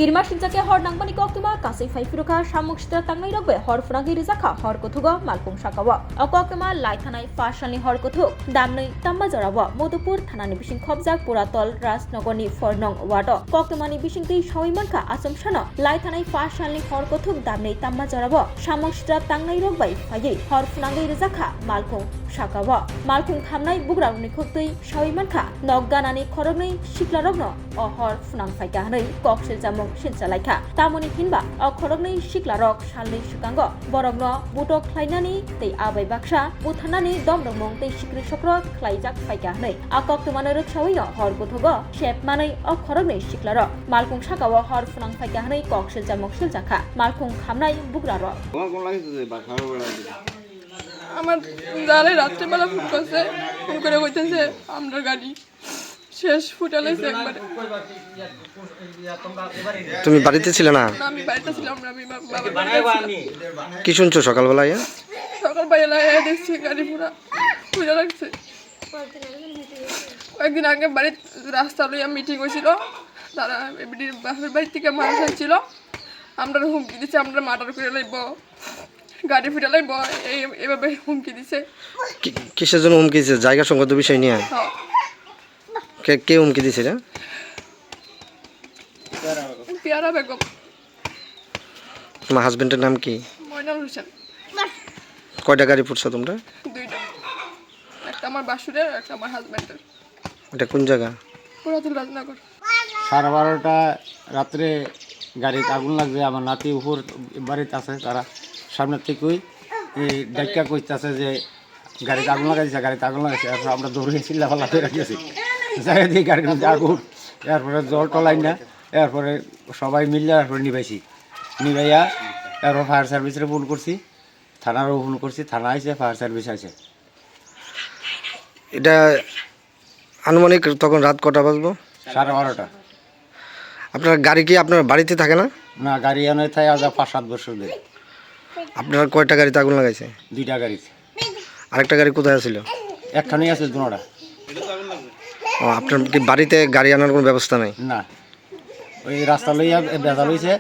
Kirma Shinjake Hor Nangmani Koktima, Kasi Faifuka, Shamuk Stra Tangai Rogbe, Hor Frangi Rizaka, Hor Kotuga, Malpung Shakawa, Okokama, Laitanai, Fashani Hor Kotuk, Damnai, Tamazarawa, Modupur, Tanani Bishing Kobzak, Puratol, Ras Nogoni, Fornong, Wado, Kokimani Bishing Shawimanka, Assumption, Laitanai, Fashani Hor Kotuk, Damnai, Tamazarawa, Shamuk Stra Tangai Rogbe, Faye, Hor Frangi Rizaka, Malpung Shakawa, Malpung Hamnai, Bugra Nikotui, Shawimanka, Nogganani Koroni, Shiklarogno, or Hor Funang Faikahani, Kokshil Jamung, Shinsalaka, Tamoni Hinba, or Korogni, Shiklarok, Shali Shukango, Borogno, Buto Klainani, the Abai Baksha, Butanani, Domdomong, the Shikri Shokro, Klaijak Faikahani, Akok to Manor Shawino, Hor Butogo, Shep Mani, or Korogni, Shiklarok, Malpung Shakawa, Hor Funang Faikahani, Kokshil Jamung Shilzaka, Malpung Hamnai, Bugraro. আমার যারা রাত্রেবেলা phone করছে phone করে বলতেছে আমরা গাড়ি শেষ ফুটালাইছে একবারে। তুমি বাড়িতে ছিলে না? আমি বাড়িতে ছিলাম না, আমি বাবার বাড়িতে ছিলাম। কি শুনছো সকালবেলায়? সকালবেলা দেখছি গাড়ি পুরা ফুটা লাগছে। কয়েকদিন আগে বাড়ির রাস্তা লইয়া মিটিং হয়েছিল, তারা বাপের বাড়ি থেকে মানুষ আসছিল, আমরা হুমকি দিচ্ছে আমরা মার্ডার করে লাইব, গাড়ি ফিরে লাইব, এইভাবে হুমকি দিছে। কিসের জন্য হুমকি দিছে? জায়গা সংক্রান্ত বিষয় নিয়ে? কে হুমকি দিছে? পেয়ারা বেগম। তোমার হাজবেন্ডের নাম কি? ময়নাল হোসেন। কয়টা গাড়ি ফুটছো তোমরা? দুইটা, একটা আমার বাসুরের, একটা আমার হাজবেন্ডের। এটা কোন জায়গা? পুরাতন রাজনগর। 12:30 রাত্রে গাড়িতে আগুন লাগছে। আমার নাতি উপর বাড়িতে আছে, তারা সামনের থেকেই ডাক্কা কইতেছে যে গাড়িতে আগুন লাগাইছে, গাড়িতে আগুন লাগাইছে। আমরা দৌড়ে চিল্লাফাল্লা করে রাখিয়েছি, জায়গা দিয়ে গাড়ির মধ্যে আগুন, এরপরে জল টলাই না, এরপরে সবাই মিললে এরপরে নিভাইয়া এরপর ফায়ার সার্ভিসে ফোন করছি, থানারও ফোন করছি, থানা আইছে, ফায়ার সার্ভিস আছে। এটা আনুমানিক তখন রাত কটা বাজবো? 12:30। আপনার গাড়ি কি আপনার বাড়িতে থাকে না? না, গাড়ি এনে থাকে আজ 5-7 বছর ধরে। আপনার কয়টা গাড়িতে আগুন লাগাইছে? 2টা গাড়িতে। আরেকটা গাড়ি কোথায় ছিল? একখানেই আছে, দুটা। ও, আপনার কি বাড়িতে গাড়ি আনার কোনো ব্যবস্থা নাই? না, ওই রাস্তা লইয়া বেজাল হয়েছে,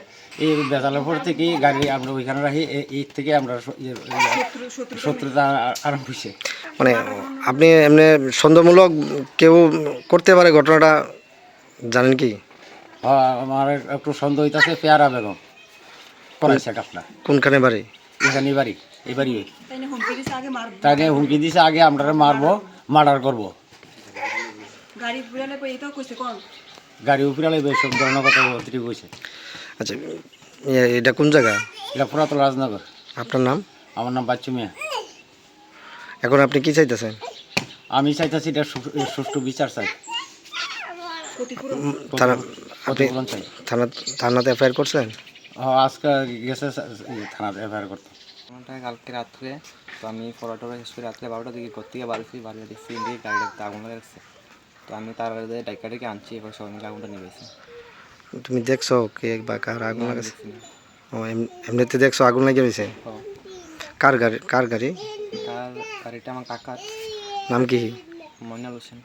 এই বেজালের পর থেকে গাড়ি আমরা ওইখানে রাখি, এই থেকে আমরা শত্রুতা আরম্ভ হয়েছে। মানে আপনি এমনি সন্দেহমূলক কেউ করতে পারে ঘটনাটা জানেন কি? আমার একটু সন্দেহ হইতেছে পেয়ারা বেগম করাইছে কাপড়া। কোনখানে বাড়ি? এখানে বাড়ি, এই বাড়ি। তাই নিয়ে হুমকি দিছে আগে আমরা মারবো, মার্ডার করবো, গাড়ি উপরে সব ধরনের কথা অতিরিক্ত হয়েছে। আচ্ছা, এটা কোন জায়গা? এটা পুরাতন রাজনগর। আপনার নাম? আমার নাম বাচ্চু মিয়া। এখন আপনি কি চাইতেছেন? আমি চাইতেছি এটা সুষ্ঠু বিচার চাই। আপনি থানাতে এফআইআর করছেন? আজকে গেছে থানাতে এফআইআর করতে। কালকে রাত্রে তো আমি পড়াটা শেষ করে রাত্রে 12টার দিকে করতে গিয়ে বাড়ি দেখছি দিয়ে গাড়িটা আগুন লাগছে। তো আমি তার ডাইকাটাকে আনছি, এবার সবাই মিলে আগুনটা নিয়েছি। তুমি দেখছো কে বা কার আগুন লাগাছে? ও, এমনিতে দেখছো আগুন লেগে রয়েছে? কার গাড়ি? তার গাড়িটা আমার কাকার। নাম কি? ময়নাল হোসেন।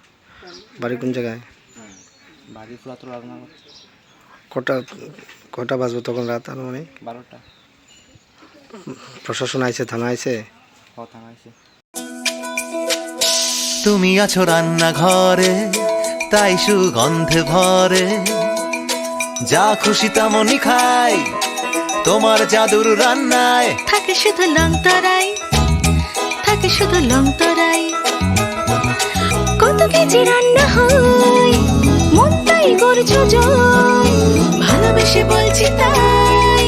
বাড়ি কোন জায়গায়? বাড়ি পুরাতন রাজনগর। কটা বাজবে তখন রাত? আনুমানিক 12টা। প্রশাসন আইছে? থানা আইছে? থানা আইছে। তুমি আছো রান্নাঘরে, তাই সুগন্ধে ভরে, যা খুশি তেমনই খাই, তোমার জাদুর রান্নায় থাকে শুধু লং তরাই, থাকে শুধু লং তরাই। কত কেজি রান্না হয়, মনটাই করছো জয়, ভালোবেসে বলছি তাই,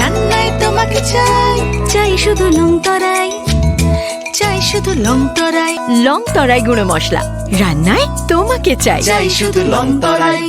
রান্নায় তোমাকে চাই, চাই শুধু লং তরাই, চাই শুধু লং তরাই। লং তরাই গুঁড়ো মশলা, রান্নায় তোমাকে চাই, চাই শুধু লং তরাই।